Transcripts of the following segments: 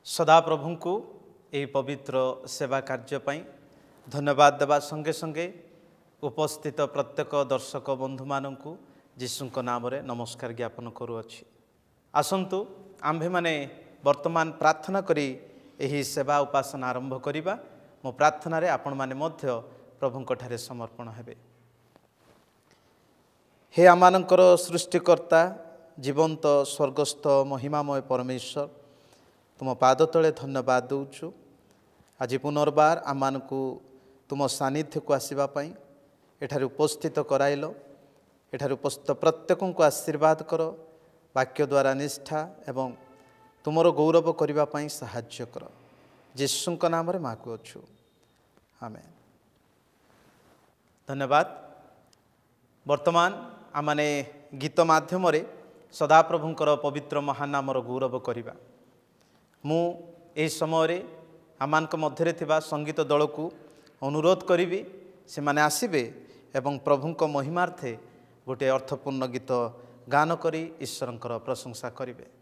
सदाप्रभु को यही पवित्र सेवा कार्य पाई धन्यवाद देवा संगे संगे उपस्थित प्रत्येक दर्शक बंधु मानू जीशु नाम रे नमस्कार ज्ञापन करुअछि। आसंतु आम्भे माने वर्तमान प्रार्थना करी यही सेवा उपासना आरंभ करिबा। मो प्रार्थना रे आपण माने मध्य प्रभुंक ठारे समर्पण हेबे। हे आमानकर सृष्टिकर्ता जीवंत स्वर्गस्थ महिमामय परमेश्वर, तुम पाद तले धन्यवाद दौचु। आज पुनर्बार आमानकु तुम सानिध्य को आसवा पाई एठारे उपस्थित कराइल। एठारे उपस्थित प्रत्येक को आशीर्वाद कर, वाक्य द्वारा निष्ठा एवं तुमर गौरव करने पाई साहाय्य कर। जीशुंक नाम रे मागुअछु, आमेन। धन्यवाद। वर्तमान आमाने गीत माध्यम रे सदाप्रभुंकर पवित्र महानामर गौरव करिबा। मु ए समय रे आमानक मध्यरे थिबा संगीत दल को अनुरोध करिबी से माने आसीबे एवं प्रभुंक महिमार्थे गोटे अर्थपूर्ण गीत गान करी ईश्वरंकर प्रशंसा करिबे।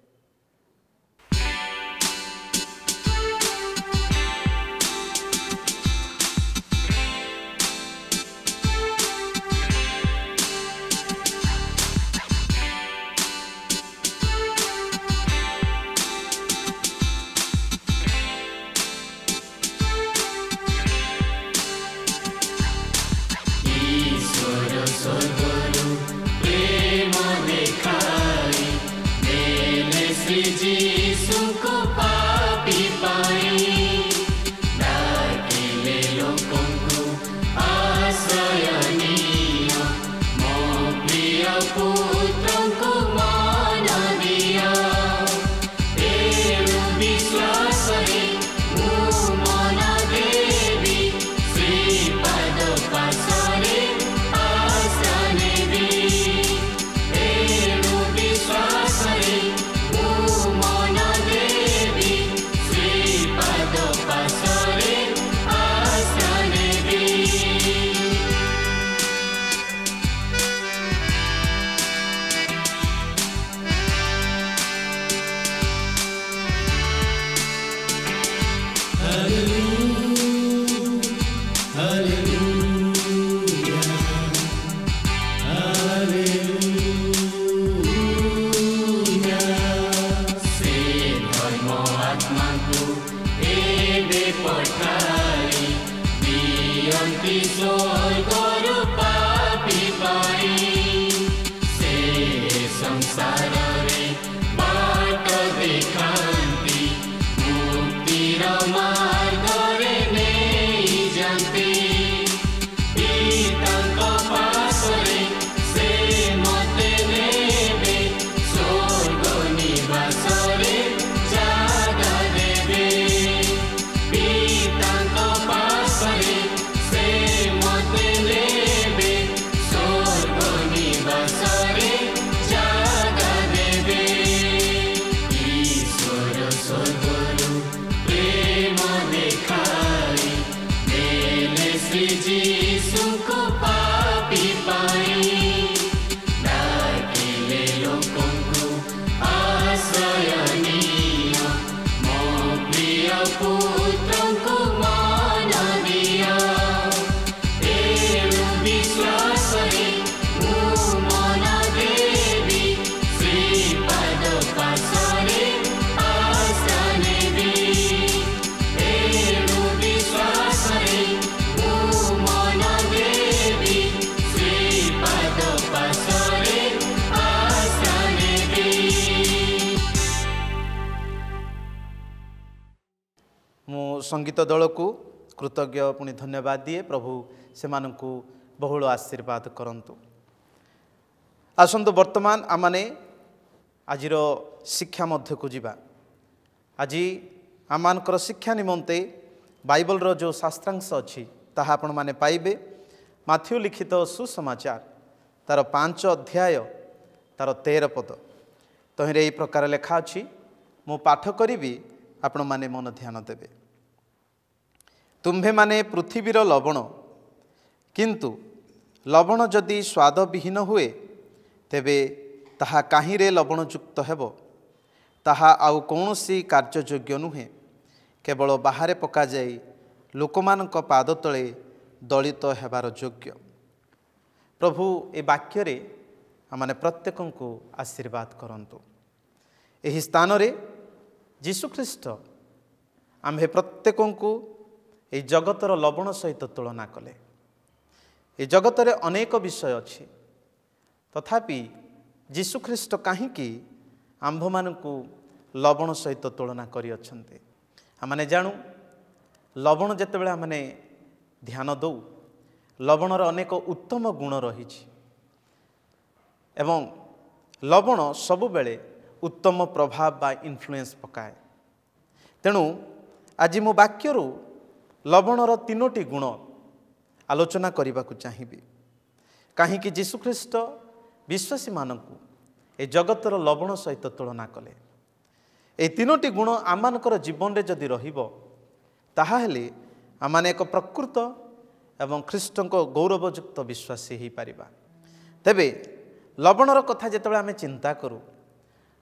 संगीत दल को कृतज्ञ पुणी धन्यवाद दिए। प्रभु से मानकु बहुल आशीर्वाद करंतु। आसंतु वर्तमान आमाने आजिर शिक्षा मध्य को जीवा। आज आमानकर शिक्षा निमंते बाइबल रो जो शास्त्रांश अच्छी ताहा आपण माने पाइबे। माथ्यू लिखित सुसमाचार तार 5 अध्याय तार 13 पद तहिरे एई प्रकार लेखा अछि। मु पाठ करिबी, आपण माने मन ध्यान देबे। तुम्भे माने पृथ्वीर लवण, किंतु लवण जदि स्वाद विहीन हुए तेबे ताहा काहीरे लवणयुक्त हेब, ताहा आउ कौनसी कार्ययोग्य नुहे। केवल बाहर पकाई लोकमानक पाद तले दलित हेबार योग्य। प्रभु ए वाक्य आमने प्रत्येक को आशीर्वाद करंतु। एही स्थान रे जीशुख्रीष्ट आम्भे प्रत्येक को ए जगतर लवण सहित तुलना कले। ए जगत रे अनेक विषय अच्छी तथापि जीशुख्रीष्ट कहीं आंभ मानू लवण सहित तुलना करी अछंते। आमने जानू लवण जेतेबेले आमने ध्यान दौ लवणर अनेक उत्तम गुण रही एवं लवण सबुबेले उत्तम प्रभाव बा इन्फ्लुएंस पकाए। तेणु आज मो वाक्यरू लवणर तीनोटी गुण आलोचना करने को चाहिए। कहीं जीशुख्रीष्ट विश्वासी मानू ए जगतर लवण सहित तुलना कले। ए तीनोटी गुण आमर जीवन में जदि रही आमने एक प्रकृत एवं ख्रीष्ट गौरवयुक्त विश्वासी हो पारिबा। तेबे लवणर कथा जितेबाला आम चिंता करूँ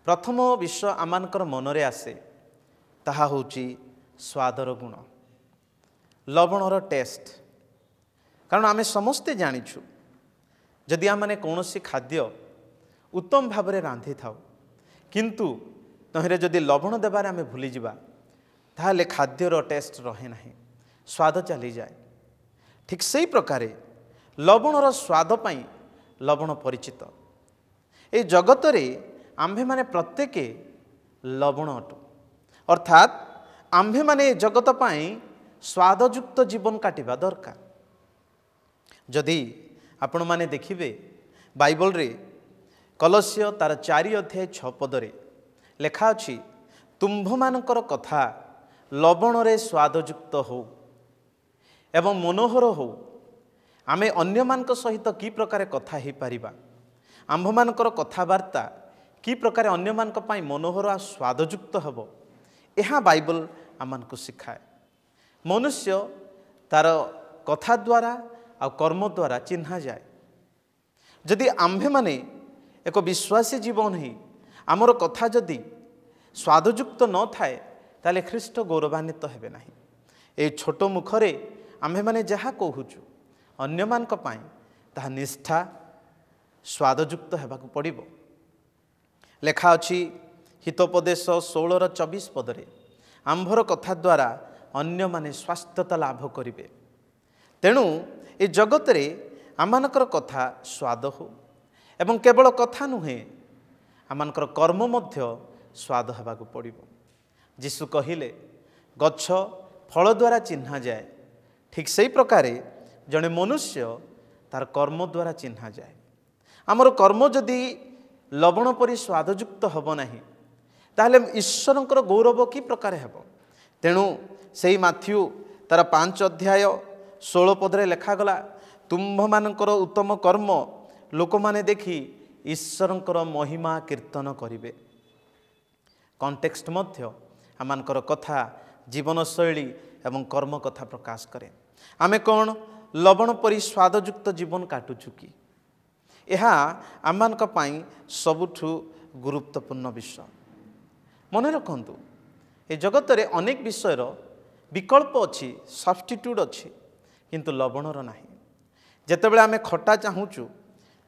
प्रथम विषय आमर मनरे आसे ताहा होची स्वादर गुण लवणर टेस्ट। कारण आम समस्ते जानिछु जदि आमने कौनसी खाद्य उत्तम भाव में रांधि थाउ किंतु तहिरे जदि लवण देबार आम भूली जावा ताहले खाद्यर टेस्ट रहे ना, स्वाद चली जाए। ठीक सही प्रकार लवणर स्वाद पाई लवण परिचित। ए जगत रे आम्भे माने प्रत्येक लवण अटु अर्थात आम्भे माने जगत पाई स्वादयुक्त जीवन काटिबा दरकार। जदि आपण माने देखिबे बाइबल रे कलस्य तार 4 अध्याय 6 पदरे लेखा अछि तुम्भ मानकर कथा लवण रे स्वादयुक्त हो एवं मनोहर हो। आमे अन्य मानक सहित की प्रकार कथा ही पारिबा, आंभ मानकर कथावार्ता की प्रकार अन्य मानक पाई मनोहर आ स्वादयुक्त हबो, यह बाइबल आमको शिखाए। मनुष्य तार कथा द्वारा आ कर्म द्वारा चिन्हा जाए। जदि आंभे माने एक विश्वासी जीवन ही आमर कथा जदि स्वादयुक्त न थाए ताले ख्रीष्ट गौरवान्वित हेबे नाही। ए छोट मुखरे आम्भे माने जहा कहूचु अन्य मानक पाई ताहा निष्ठा स्वादयुक्त हेबाकु पड़िबो। लेखा अछि हितोपदेश 16:24 पदरे आंभर कथा द्वारा अन्य माने स्वास्थ्यता लाभ करिवे। तेणु ए जगत रे आमानकर कथा स्वाद हो एवं केवल कथा नुहे आमानकर कर्म मध्य स्वाद हेबाकु पड़िबो। जीशु कहिले गच्छ फल द्वारा चिन्हा जाए, ठीक सही प्रकार जड़े मनुष्य तार कर्म द्वारा चिन्हा जाए। आमर कर्म जदि लवण परि स्वादयुक्त हब नाही ताहले ईश्वरंकर गौरव की प्रकार हेब। तेणु सेही माथ्यू तार 5 अध्याय 16 पदरे लेखागला तुम्भ मानकर उत्तम कर्म लोक माने देखी ईश्वरंकर महिमा कीर्तन करिवे। कॉन्टेक्स्ट मध्य आमानकर कथा जीवन शैली एवं कर्म कथा प्रकाश करे। आमे कौन लवण परि स्वादयुक्त जीवन काटुचु कि यह आमानक पाई सबुठु गुरुत्वपूर्ण विषय। मन रखंतु ए जगत रे अनेक विषयर विकल्प अच्छी, सब्स्टिट्यूट अच्छी, किंतु लवणर नाही। जेतेबेले आमे खट्टा चाहूचु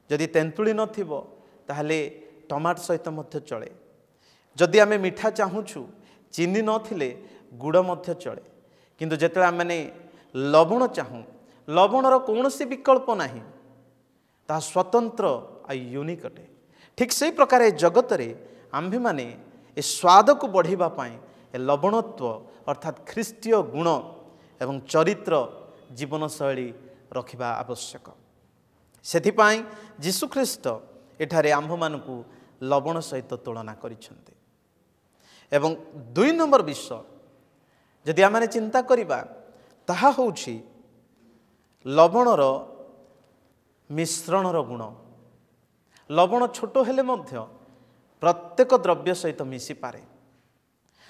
जदि तेंतुली नथिबो ताहले टमाटो सहित मध्य चले। जदि आमे मिठा चाहूचु चीनी नथिले गुड़ मध्य चले। किंतु जेतेबेले आमे लवण चाहूँ लवणर कौनसी विकल्प नाही, ता स्वतंत्र आ यूनिक अटे। ठीक सही प्रकार जगत रे आम्भे माने ए स्वाद को बढ़ावा पाई ए लवणत्व अर्थात ख्रीष्टीय गुण एवं चरित्र जीवन शैली रखिबा आवश्यक। सेथिपाई जीशुख्रीष्ट एठारे आम्भ मानकु लवण सहित तुलना करिसेंते। एवं 2 नंबर विषय जदि आमे चिंता करिबा ताहा होउछि लवणर मिश्रणर गुण। लवण छोट हेले मध्य प्रत्येक द्रव्य सहित मिसी पारे,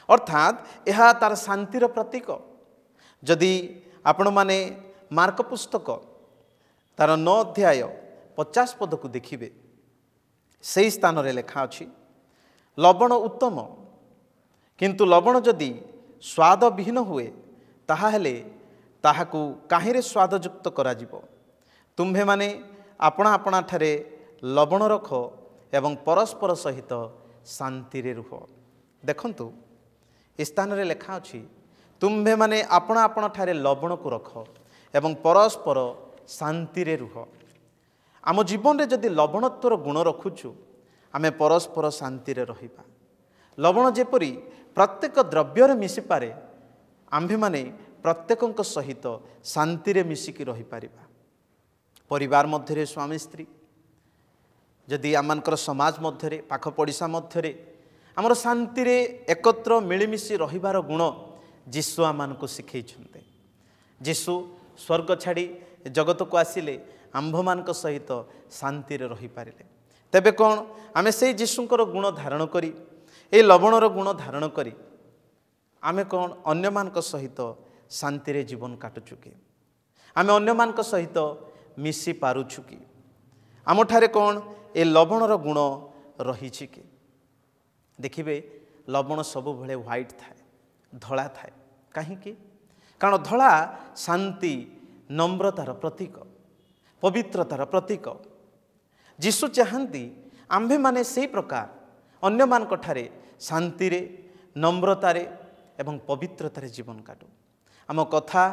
अर्थात यह तार शांतिर प्रतीक। जदि आपण माने मार्क पुस्तक तार 9 अध्याय 50 पद को देखिबे से स्थान रे लेखा अछि लवण उत्तम, किंतु लवण जदि ସ୍ୱାଦ ବିହୀନ ହୁଏ, ତାହାହେଲେ ତାହାକୁ କାହିଁରେ ସ୍ୱାଦଯୁକ୍ତ କରାଯିବ? ତୁମ୍ଭେମାନେ ଆପଣା ଆପଣାଠାରେ ଲବଣ ରଖ ଏବଂ ପରସ୍ପର ସହିତ ଶାନ୍ତିରେ ରୁହ। ଦେଖନ୍ତୁ, ଏ ସ୍ଥାନରେ ଲେଖା ଅଛି, ତୁମ୍ଭେମାନେ ଆପଣା ଆପଣାଠାରେ ଲବଣକୁ ରଖ ଏବଂ ପରସ୍ପର ଶାନ୍ତିରେ ରୁହ। ଆମ ଜୀବନରେ ଯଦି ଲବଣତ୍ୱର ଗୁଣ ରଖୁଛୁ, ଆମେ ପରସ୍ପର ଶାନ୍ତିରେ ରହିବା। ଲବଣ ଯେପରି ପ୍ରତ୍ୟେକ ଦ୍ରବ୍ୟରେ ମିଶିପାରେ, ଆମ୍ଭେମାନେ ପ୍ରତ୍ୟେକଙ୍କ ସହିତ ଶାନ୍ତିରେ ମିଶିକି ରହିପାରିବା। ପରିବାର ମଧ୍ୟରେ ସ୍ୱାମୀ ସ୍ତ୍ରୀ, ଯଦି ଆମମାନଙ୍କର ସମାଜ ମଧ୍ୟରେ, ପାଖ ପଡ଼ିଶା ମଧ୍ୟରେ ଆମର ଶାନ୍ତିରେ ଏକତ୍ର ମିଳିମିଶି ରହିବାର ଗୁଣ ଯୀଶୁ ଆମମାନଙ୍କୁ ଶିଖେଇଛନ୍ତି। ଯୀଶୁ ସ୍ୱର୍ଗ ଛାଡ଼ି ଜଗତକୁ ଆସିଲେ ଆମ୍ଭମାନଙ୍କ ସହିତ ଶାନ୍ତିରେ ରହିପାରିଲେ। ତେବେ କ'ଣ ଆମେ ସେଇ ଯୀଶୁଙ୍କର ଗୁଣ ଧାରଣ କରି, ଏଇ ଲବଣର ଗୁଣ ଧାରଣ କରି ଆମେ କ'ଣ ଅନ୍ୟମାନଙ୍କ ସହିତ ଶାନ୍ତିରେ ଜୀବନ କାଟୁଛୁ କି? ଆମେ ଅନ୍ୟମାନଙ୍କ ସହିତ ମିଶି ପାରୁଛୁ କି? ଆମଠାରେ କ'ଣ ଏ ଲବଣର ଗୁଣ ରହିଛି କି? ଦେଖିବେ, ଲବଣ ସବୁବେଳେ ହ୍ୱାଇଟ୍ ଥାଏ, ଧଳା ଥାଏ। କାହିଁକି? କାରଣ ଧଳା ଶାନ୍ତି, ନମ୍ରତାର ପ୍ରତୀକ, ପବିତ୍ରତାର ପ୍ରତୀକ। ଯୀଶୁ ଚାହାନ୍ତି ଆମ୍ଭେମାନେ ସେହି ପ୍ରକାର ଅନ୍ୟମାନଙ୍କଠାରେ ଶାନ୍ତିରେ, ନମ୍ରତାରେ ଏବଂ ପବିତ୍ରତାରେ ଜୀବନ କାଟୁ। ଆମ କଥା,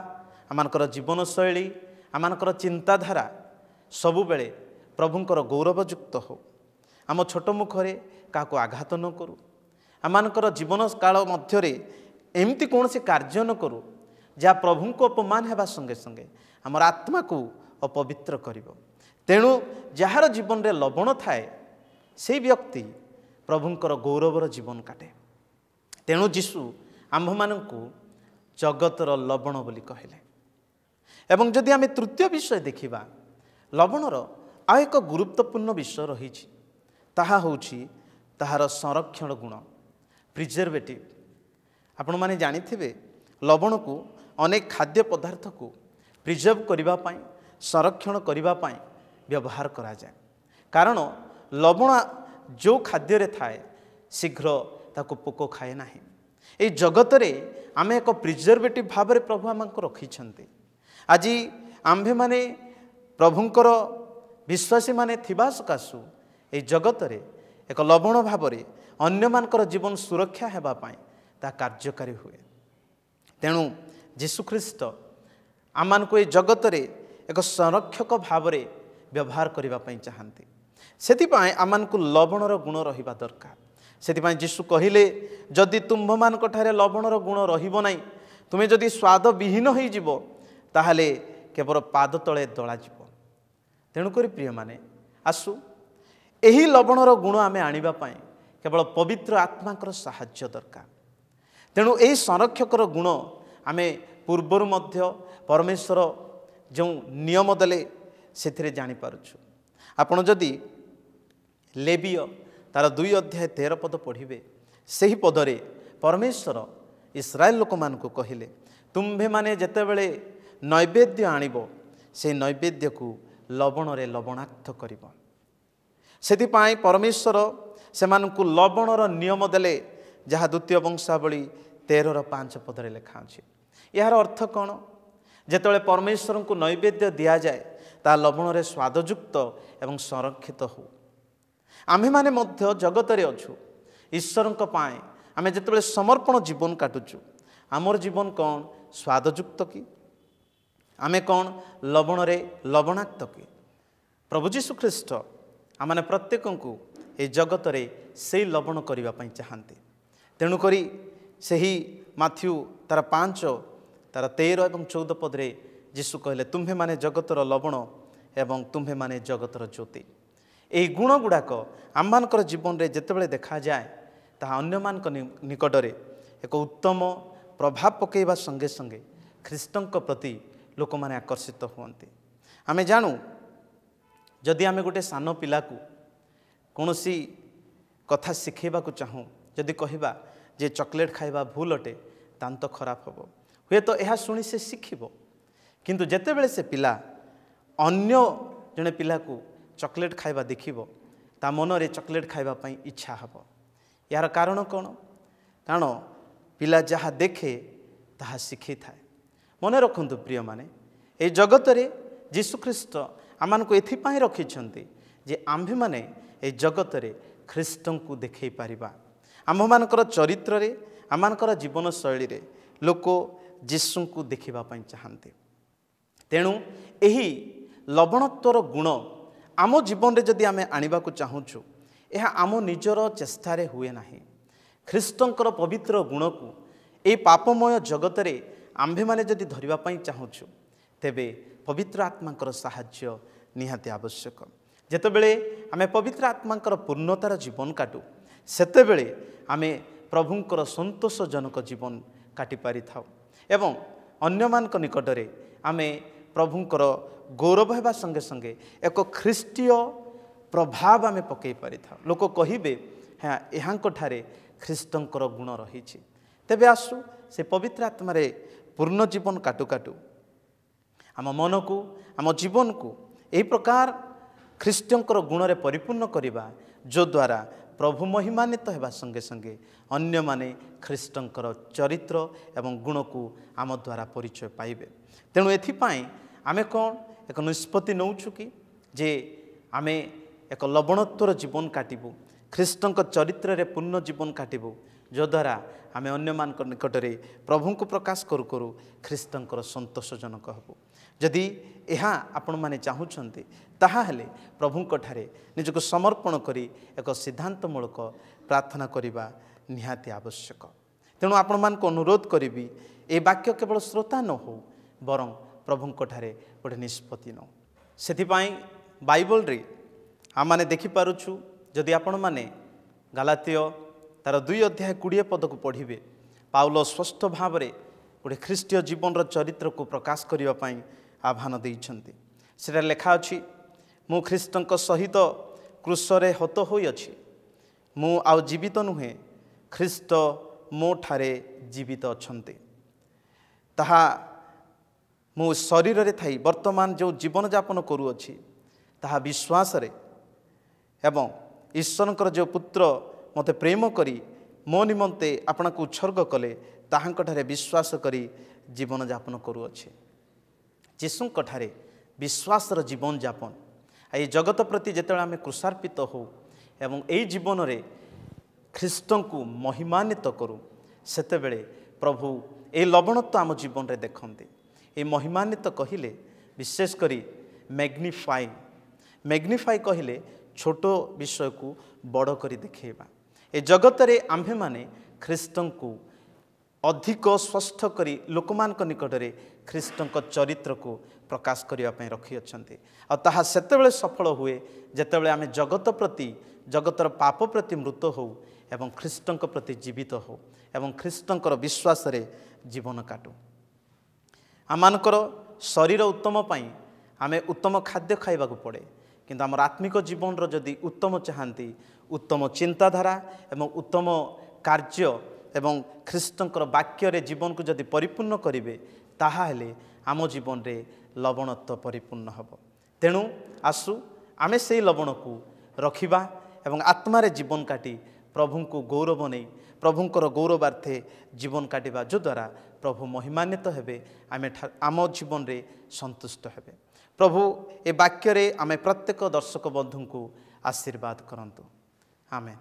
ଆମମାନଙ୍କର ଜୀବନଶୈଳୀ, ଆମମାନଙ୍କର ଚିନ୍ତାଧାରା ସବୁବେଳେ ପ୍ରଭୁଙ୍କର ଗୌରବଯୁକ୍ତ ହେଉ। ଆମ ଛୋଟ ମୁଖରେ କାହାକୁ ଆଘାତ ନ କରୁ। ଆମମାନଙ୍କର ଜୀବନ କାଳ ମଧ୍ୟରେ ଏମିତି କୌଣସି କାର୍ଯ୍ୟ ନ କରୁ ଯାହା ପ୍ରଭୁଙ୍କୁ ଅପମାନ ହେବା ସଙ୍ଗେ ସଙ୍ଗେ ଆମର ଆତ୍ମାକୁ ଅପବିତ୍ର କରିବ। ତେଣୁ ଯାହାର ଜୀବନରେ ଲବଣ ଥାଏ, ସେହି ବ୍ୟକ୍ତି ପ୍ରଭୁଙ୍କର ଗୌରବର ଜୀବନ କାଟେ। ତେଣୁ ଯୀଶୁ ଆମ୍ଭମାନଙ୍କୁ ଜଗତର ଲବଣ ବୋଲି କହିଲେ। ଏବଂ ଯଦି ଆମେ ତୃତୀୟ ବିଷୟ ଦେଖିବା, ଲବଣର ଆଉ ଏକ ଗୁରୁତ୍ୱପୂର୍ଣ୍ଣ ବିଷୟ ରହିଛି, ତାହା ହେଉଛି ତାହାର ସଂରକ୍ଷଣ ଗୁଣ, ପ୍ରିଜର୍ଭେଟିଭ୍। ଆପଣମାନେ ଜାଣିଥିବେ, ଲବଣକୁ ଅନେକ ଖାଦ୍ୟ ପଦାର୍ଥକୁ ପ୍ରିଜର୍ଭ କରିବା ପାଇଁ, ସଂରକ୍ଷଣ କରିବା ପାଇଁ ବ୍ୟବହାର କରାଯାଏ। କାରଣ ଲବଣ ଯେଉଁ ଖାଦ୍ୟରେ ଥାଏ, ଶୀଘ୍ର ତାକୁ ପୋକ ଖାଏ ନାହିଁ। ଏହି ଜଗତରେ ଆମେ ଏକ ପ୍ରିଜର୍ଭେଟିଭ୍ ଭାବରେ ପ୍ରଭୁ ଆମକୁ ରଖିଛନ୍ତି। ଆଜି ଆମ୍ଭେମାନେ ପ୍ରଭୁଙ୍କର ବିଶ୍ୱାସୀମାନେ ଥିବା ସକାଶୁ ଏହି ଜଗତରେ ଏକ ଲବଣ ଭାବରେ ଅନ୍ୟମାନଙ୍କର ଜୀବନ ସୁରକ୍ଷା ହେବା ପାଇଁ ତାହା କାର୍ଯ୍ୟକାରୀ ହୁଏ। ତେଣୁ ଯୀଶୁଖ୍ରୀଷ୍ଟ ଆମମାନଙ୍କୁ ଏହି ଜଗତରେ ଏକ ସଂରକ୍ଷକ ଭାବରେ ବ୍ୟବହାର କରିବା ପାଇଁ ଚାହାନ୍ତି। ସେଥିପାଇଁ ଆମମାନଙ୍କୁ ଲବଣର ଗୁଣ ରହିବା ଦରକାର। ସେଥିପାଇଁ ଯୀଶୁ କହିଲେ, ଯଦି ତୁମ୍ଭମାନଙ୍କଠାରେ ଲବଣର ଗୁଣ ରହିବ ନାହିଁ, ତୁମେ ଯଦି ସ୍ୱାଦ ବିହୀନ ହୋଇଯିବ, ତାହେଲେ କେବଳ ପାଦ ତଳେ ଦଳାଯିବ। ତେଣୁକରି ପ୍ରିୟମାନେ, ଆସୁ ଏହି ଲବଣର ଗୁଣ ଆମେ ଆଣିବା ପାଇଁ କେବଳ ପବିତ୍ର ଆତ୍ମାଙ୍କର ସାହାଯ୍ୟ ଦରକାର। ତେଣୁ ଏହି ସଂରକ୍ଷକର ଗୁଣ ଆମେ ପୂର୍ବରୁ ମଧ୍ୟ ପରମେଶ୍ୱର ଯେଉଁ ନିୟମ ଦେଲେ ସେଥିରେ ଜାଣିପାରୁଛୁ। ଆପଣ ଯଦି ଲେବୀୟ ତାର 2:13 ପଢ଼ିବେ, ସେହି ପଦରେ ପରମେଶ୍ୱର ଇସ୍ରାଏଲ ଲୋକମାନଙ୍କୁ କହିଲେ, ତୁମ୍ଭେମାନେ ଯେତେବେଳେ ନୈବେଦ୍ୟ ଆଣିବ, ସେହି ନୈବେଦ୍ୟକୁ ଲବଣରେ ଲବଣାକ୍ତ କରିବ। ସେଥିପାଇଁ ପରମେଶ୍ୱର ସେମାନଙ୍କୁ ଲବଣର ନିୟମ ଦେଲେ, ଯାହା 2 ବଂଶାବଳୀ 13:5 ଲେଖା ଅଛି। ଏହାର ଅର୍ଥ କ'ଣ? ଯେତେବେଳେ ପରମେଶ୍ୱରଙ୍କୁ ନୈବେଦ୍ୟ ଦିଆଯାଏ, ତାହା ଲବଣରେ ସ୍ୱାଦଯୁକ୍ତ ଏବଂ ସଂରକ୍ଷିତ ହେଉ। ଆମ୍ଭେମାନେ ମଧ୍ୟ ଜଗତରେ ଅଛୁ, ଈଶ୍ୱରଙ୍କ ପାଇଁ ଆମେ ଯେତେବେଳେ ସମର୍ପଣ ଜୀବନ କାଟୁଛୁ, ଆମର ଜୀବନ କ'ଣ ସ୍ୱାଦଯୁକ୍ତ କି? ଆମେ କ'ଣ ଲବଣରେ ଲବଣାକ୍ତ କି? ପ୍ରଭୁ ଯୀଶୁଖ୍ରୀଷ୍ଟ ଆମମାନେ ପ୍ରତ୍ୟେକଙ୍କୁ ଏହି ଜଗତରେ ସେହି ଲବଣ କରିବା ପାଇଁ ଚାହାନ୍ତି। ତେଣୁକରି ସେହି ମାଥ୍ୟୁ ତାର 5:13 ଏବଂ 14 ପଦରେ ଯୀଶୁ କହିଲେ, ତୁମ୍ଭେମାନେ ଜଗତର ଲବଣ ଏବଂ ତୁମ୍ଭେମାନେ ଜଗତର ଜ୍ୟୋତି। ଏହି ଗୁଣ ଗୁଡ଼ାକ ଆମମାନଙ୍କର ଜୀବନରେ ଯେତେବେଳେ ଦେଖାଯାଏ, ତାହା ଅନ୍ୟମାନଙ୍କ ନିକଟରେ ଏକ ଉତ୍ତମ ପ୍ରଭାବ ପକାଇବା ସଙ୍ଗେ ସଙ୍ଗେ ଖ୍ରୀଷ୍ଟଙ୍କ ପ୍ରତି ଲୋକମାନେ ଆକର୍ଷିତ ହୁଅନ୍ତି। ଆମେ ଜାଣୁ, ଯଦି ଆମେ ଗୋଟେ ସାନ ପିଲାକୁ କୌଣସି କଥା ଶିଖାଇବାକୁ ଚାହୁଁ, ଯଦି କହିବା ଯେ ଚକୋଲେଟ୍ ଖାଇବା ଭୁଲ ଅଟେ, ଦାନ୍ତ ଖରାପ ହେବ, ହୁଏତ ଏହା ଶୁଣି ସେ ଶିଖିବ। କିନ୍ତୁ ଯେତେବେଳେ ସେ ପିଲା ଅନ୍ୟ ଜଣେ ପିଲାକୁ ଚକୋଲେଟ୍ ଖାଇବା ଦେଖିବ, ତା ମନରେ ଚକୋଲେଟ୍ ଖାଇବା ପାଇଁ ଇଚ୍ଛା ହେବ। ଏହାର କାରଣ କ'ଣ? କାରଣ ପିଲା ଯାହା ଦେଖେ ତାହା ଶିଖିଥାଏ। ମନେ ରଖନ୍ତୁ ପ୍ରିୟମାନେ, ଏହି ଜଗତରେ ଯୀଶୁଖ୍ରୀଷ୍ଟ ଆମମାନଙ୍କୁ ଏଥିପାଇଁ ରଖିଛନ୍ତି ଯେ ଆମ୍ଭେମାନେ ଏହି ଜଗତରେ ଖ୍ରୀଷ୍ଟଙ୍କୁ ଦେଖାଇ ପାରିବା। ଆମ୍ଭମାନଙ୍କର ଚରିତ୍ରରେ, ଆମମାନଙ୍କର ଜୀବନଶୈଳୀରେ ଲୋକ ଯୀଶୁଙ୍କୁ ଦେଖିବା ପାଇଁ ଚାହାନ୍ତି। ତେଣୁ ଏହି ଲବଣତ୍ୱର ଗୁଣ ଆମ ଜୀବନରେ ଯଦି ଆମେ ଆଣିବାକୁ ଚାହୁଁଛୁ, ଏହା ଆମ ନିଜର ଚେଷ୍ଟାରେ ହୁଏ ନାହିଁ। ଖ୍ରୀଷ୍ଟଙ୍କର ପବିତ୍ର ଗୁଣକୁ ଏହି ପାପମୟ ଜଗତରେ ଆମ୍ଭେମାନେ ଯଦି ଧରିବା ପାଇଁ ଚାହୁଁଛୁ, ତେବେ ପବିତ୍ର ଆତ୍ମାଙ୍କର ସାହାଯ୍ୟ ନିହାତି ଆବଶ୍ୟକ। ଯେତେବେଳେ ଆମେ ପବିତ୍ର ଆତ୍ମାଙ୍କର ପୂର୍ଣ୍ଣତାର ଜୀବନ କାଟୁ, ସେତେବେଳେ ଆମେ ପ୍ରଭୁଙ୍କର ସନ୍ତୋଷଜନକ ଜୀବନ କାଟି ପାରିଥାଉ ଏବଂ ଅନ୍ୟମାନଙ୍କ ନିକଟରେ ଆମେ ପ୍ରଭୁଙ୍କର ଗୌରବ ହେବା ସଙ୍ଗେ ସଙ୍ଗେ ଏକ ଖ୍ରୀଷ୍ଟୀୟ ପ୍ରଭାବ ଆମେ ପକାଇ ପାରିଥାଉ। ଲୋକ କହିବେ, ହଁ, ଏହାଙ୍କଠାରେ ଖ୍ରୀଷ୍ଟଙ୍କର ଗୁଣ ରହିଛି। ତେବେ ଆସୁ ସେ ପବିତ୍ର ଆତ୍ମାରେ ପୂର୍ଣ୍ଣ ଜୀବନ କାଟୁ କାଟୁ ଆମ ମନକୁ, ଆମ ଜୀବନକୁ ଏହି ପ୍ରକାର ଖ୍ରୀଷ୍ଟଙ୍କର ଗୁଣରେ ପରିପୂର୍ଣ୍ଣ କରିବା, ଯଦ୍ୱାରା ପ୍ରଭୁ ମହିମାନ୍ୱିତ ହେବା ସଙ୍ଗେ ସଙ୍ଗେ ଅନ୍ୟମାନେ ଖ୍ରୀଷ୍ଟଙ୍କର ଚରିତ୍ର ଏବଂ ଗୁଣକୁ ଆମ ଦ୍ୱାରା ପରିଚୟ ପାଇବେ। ତେଣୁ ଏଥିପାଇଁ ଆମେ କ'ଣ ଏକ ନିଷ୍ପତ୍ତି ନେଉଛୁ କି ଯେ ଆମେ ଏକ ଲବଣତ୍ୱର ଜୀବନ କାଟିବୁ, ଖ୍ରୀଷ୍ଟଙ୍କ ଚରିତ୍ରରେ ପୂର୍ଣ୍ଣ ଜୀବନ କାଟିବୁ, ଯଦ୍ୱାରା ଆମେ ଅନ୍ୟମାନଙ୍କ ନିକଟରେ ପ୍ରଭୁଙ୍କୁ ପ୍ରକାଶ କରୁ କରୁ ଖ୍ରୀଷ୍ଟଙ୍କର ସନ୍ତୋଷଜନକ ହେବୁ। ଯଦି ଏହା ଆପଣମାନେ ଚାହୁଁଛନ୍ତି, ତାହେଲେ ପ୍ରଭୁଙ୍କଠାରେ ନିଜକୁ ସମର୍ପଣ କରି ଏକ ସିଦ୍ଧାନ୍ତମୂଳକ ପ୍ରାର୍ଥନା କରିବା ନିହାତି ଆବଶ୍ୟକ। ତେଣୁ ଆପଣମାନଙ୍କୁ ଅନୁରୋଧ କରିବି, ଏ ବାକ୍ୟ କେବଳ ଶ୍ରୋତା ନ ହେଉ, ବରଂ ପ୍ରଭୁଙ୍କଠାରେ ଗୋଟେ ନିଷ୍ପତ୍ତି ନେଉ। ସେଥିପାଇଁ ବାଇବଲରେ ଆମମାନେ ଦେଖିପାରୁଛୁ, ଯଦି ଆପଣମାନେ ଗାଲାତୀୟ ତାର 2 ଅଧ୍ୟାୟ 20 ପଦକୁ ପଢ଼ିବେ, ପାଉଲ ସ୍ପଷ୍ଟ ଭାବରେ ଗୋଟେ ଖ୍ରୀଷ୍ଟୀୟ ଜୀବନର ଚରିତ୍ରକୁ ପ୍ରକାଶ କରିବା ପାଇଁ ଆହ୍ୱାନ ଦେଇଛନ୍ତି। ସେଠାରେ ଲେଖା ଅଛି, ମୁଁ ଖ୍ରୀଷ୍ଟଙ୍କ ସହିତ କ୍ରୁଶରେ ହତ ହୋଇଅଛି। ମୁଁ ଆଉ ଜୀବିତ ନୁହେଁ, ଖ୍ରୀଷ୍ଟ ମୋ ଠାରେ ଜୀବିତ ଅଛନ୍ତି। ତାହା ମୁଁ ଶରୀରରେ ଥାଇ ବର୍ତ୍ତମାନ ଯେଉଁ ଜୀବନଯାପନ କରୁଅଛି, ତାହା ବିଶ୍ୱାସରେ ଏବଂ ଈଶ୍ୱରଙ୍କର ଯେଉଁ ପୁତ୍ର ମୋତେ ପ୍ରେମ କରି ମୋ ନିମନ୍ତେ ଆପଣଙ୍କୁ ଉତ୍ସର୍ଗ କଲେ, ତାହାଙ୍କଠାରେ ବିଶ୍ୱାସ କରି ଜୀବନଯାପନ କରୁଅଛି। ଯୀଶୁଙ୍କଠାରେ ବିଶ୍ୱାସର ଜୀବନଯାପନ, ଏହି ଜଗତ ପ୍ରତି ଯେତେବେଳେ ଆମେ କୃଷାର୍ପିତ ହେଉ ଏବଂ ଏହି ଜୀବନରେ ଖ୍ରୀଷ୍ଟଙ୍କୁ ମହିମାନ୍ୱିତ କରୁ, ସେତେବେଳେ ପ୍ରଭୁ ଏହି ଲବଣତ୍ୱ ଆମ ଜୀବନରେ ଦେଖନ୍ତି। ଏହି ମହିମାନ୍ୱିତ କହିଲେ ବିଶେଷ କରି ମ୍ୟାଗ୍ନିଫାଇ କହିଲେ ଛୋଟ ବିଷୟକୁ ବଡ଼ କରି ଦେଖାଇବା। ଏ ଜଗତରେ ଆମ୍ଭେମାନେ ଖ୍ରୀଷ୍ଟଙ୍କୁ ଅଧିକ ସ୍ପଷ୍ଟ କରି ଲୋକମାନଙ୍କ ନିକଟରେ ଖ୍ରୀଷ୍ଟଙ୍କ ଚରିତ୍ରକୁ ପ୍ରକାଶ କରିବା ପାଇଁ ରଖିଅଛନ୍ତି। ଆଉ ତାହା ସେତେବେଳେ ସଫଳ ହୁଏ ଯେତେବେଳେ ଆମେ ଜଗତ ପ୍ରତି, ଜଗତର ପାପ ପ୍ରତି ମୃତ ହେଉ ଏବଂ ଖ୍ରୀଷ୍ଟଙ୍କ ପ୍ରତି ଜୀବିତ ହେଉ ଏବଂ ଖ୍ରୀଷ୍ଟଙ୍କର ବିଶ୍ୱାସରେ ଜୀବନ କାଟୁ। ଆମମାନଙ୍କର ଶରୀର ଉତ୍ତମ ପାଇଁ ଆମେ ଉତ୍ତମ ଖାଦ୍ୟ ଖାଇବାକୁ ପଡ଼େ, କିନ୍ତୁ ଆମର ଆତ୍ମିକ ଜୀବନର ଯଦି ଉତ୍ତମ ଚାହାନ୍ତି, ଉତ୍ତମ ଚିନ୍ତାଧାରା ଏବଂ ଉତ୍ତମ କାର୍ଯ୍ୟ ଏବଂ ଖ୍ରୀଷ୍ଟଙ୍କର ବାକ୍ୟରେ ଜୀବନକୁ ଯଦି ପରିପୂର୍ଣ୍ଣ କରିବେ, ତାହେଲେ ଆମ ଜୀବନରେ ଲବଣତ୍ୱ ପରିପୂର୍ଣ୍ଣ ହେବ। ତେଣୁ ଆସୁ ଆମେ ସେହି ଲବଣକୁ ରଖିବା ଏବଂ ଆତ୍ମାରେ ଜୀବନ କାଟି ପ୍ରଭୁଙ୍କୁ ଗୌରବ ନେଇ ପ୍ରଭୁଙ୍କର ଗୌରବାର୍ଥେ ଜୀବନ କାଟିବା, ଯଦ୍ୱାରା ପ୍ରଭୁ ମହିମାନ୍ୱିତ ହେବେ, ଆମ ଜୀବନରେ ସନ୍ତୁଷ୍ଟ ହେବେ। ପ୍ରଭୁ ଏ ବାକ୍ୟରେ ଆମେ ପ୍ରତ୍ୟେକ ଦର୍ଶକ ବନ୍ଧୁଙ୍କୁ ଆଶୀର୍ବାଦ କରନ୍ତୁ। ଆମେନ୍।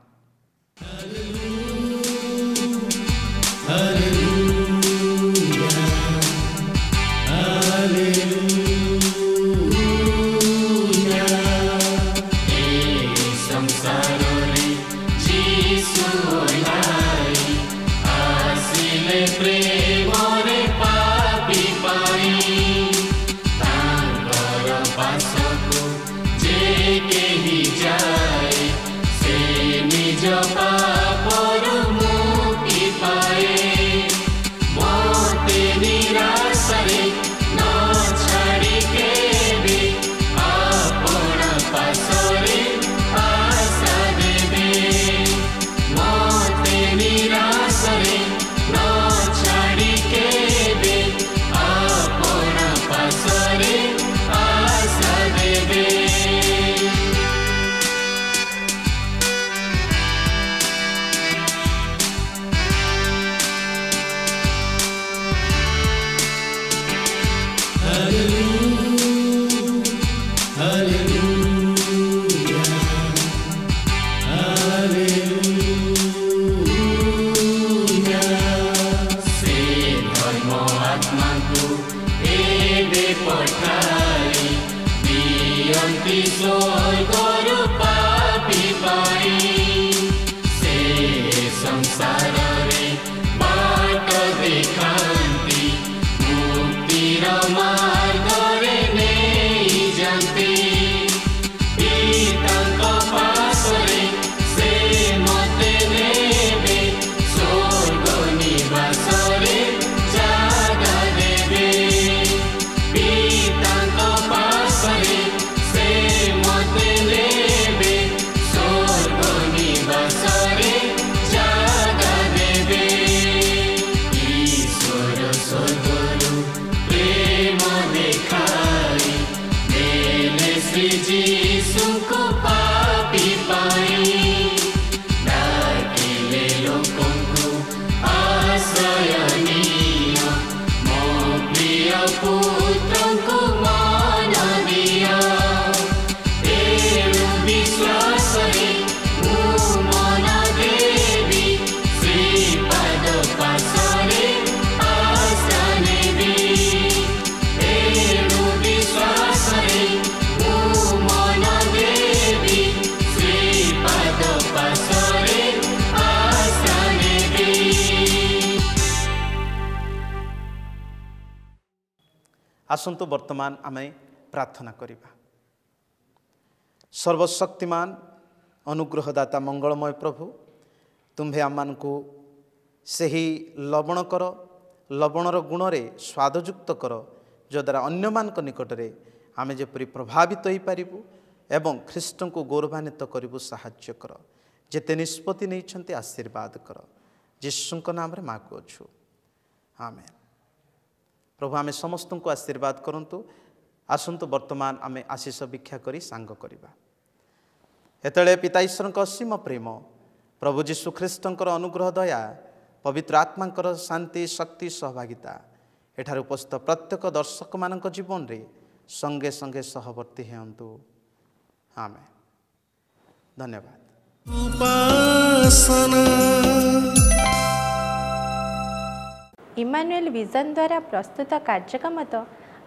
Sorry, no, स्वर्गरु पापी पाई से संसार रे बाट देखांती मुक्तिर मार्ग रे नहीं जानती पितांक पास रे से मते नेबे स्वर्ग निवास रे जागा देबे पितांक पास रे से मते नेबे स्वर्ग निवास रे जागा देबे ईश्वर स्वर्गरु प्रेम देखाई देले श्री जीशु को पापी पाई डाकिले लोकों को आश्रय नियो मो प्रिय पुत्र को मान दिया एणु विश्वास रे मु मन देवी श्रीपाद पाशरे आशा नेबी एणु विश्वास रे मु मन देवी श्रीपाद पाशरे आशा नेबी। आसंतु वर्तमान आमे प्रार्थना करिबा। सर्वशक्तिमान अनुग्रहदाता मंगलमय प्रभु तुम्भे आमको सही लवण कर लवणर गुण रे स्वादयुक्त कर जद्वारा अन्य मान निकटरे आमे जेपरि प्रभावित हो पारिबु एवं ख्रीष्ट को गौरवान्वित करिबु साहाय्य कर जेते निष्पत्ति नहीं आशीर्वाद कर यीशु नाम रे मागु अछु आमेन। प्रभु आमे समस्त को आशीर्वाद करंतु आसंतु वर्तमान आमे आशीष भिक्षा करी सांग करिबा। एतले पिता ईश्वर असीम प्रेम प्रभु जीशु ख्रीष्टंकर अनुग्रह दया पवित्र आत्मांकर शांति शक्ति सहभागिता एठार उपस्थित प्रत्येक दर्शक मानक जीवन रे संगे संगे सहवर्ती हेतु आमेन। धन्यवाद। इमानुएल विजन द्वारा प्रस्तुत कार्यक्रम तो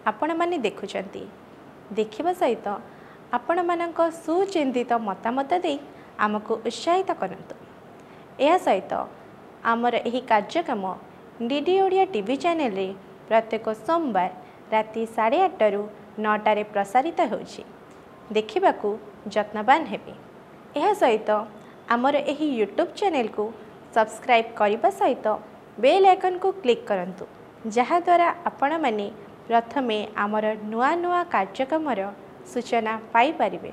आपण माने देखुचंती देखिबा सहित आपण मानक सुचिंतित मतामत दे आमको उत्साहित करंतु। एहा सहित आमर एही कार्यक्रम डीडी ओडिया टीवी चैनल रे प्रत्येक सोमवार राति 8:30 रु 9 प्रसारित होछि देखिबाकू यत्नवान हेबे। एहा सहित आमर एही यूट्यूब चैनल को सब्सक्राइब करने सहित बेल आइकन को क्लिक करंतु जहा द्वारा आपण माने प्रथमे आमर नुआ नुआ कार्यक्रम सूचना पाई परिबे।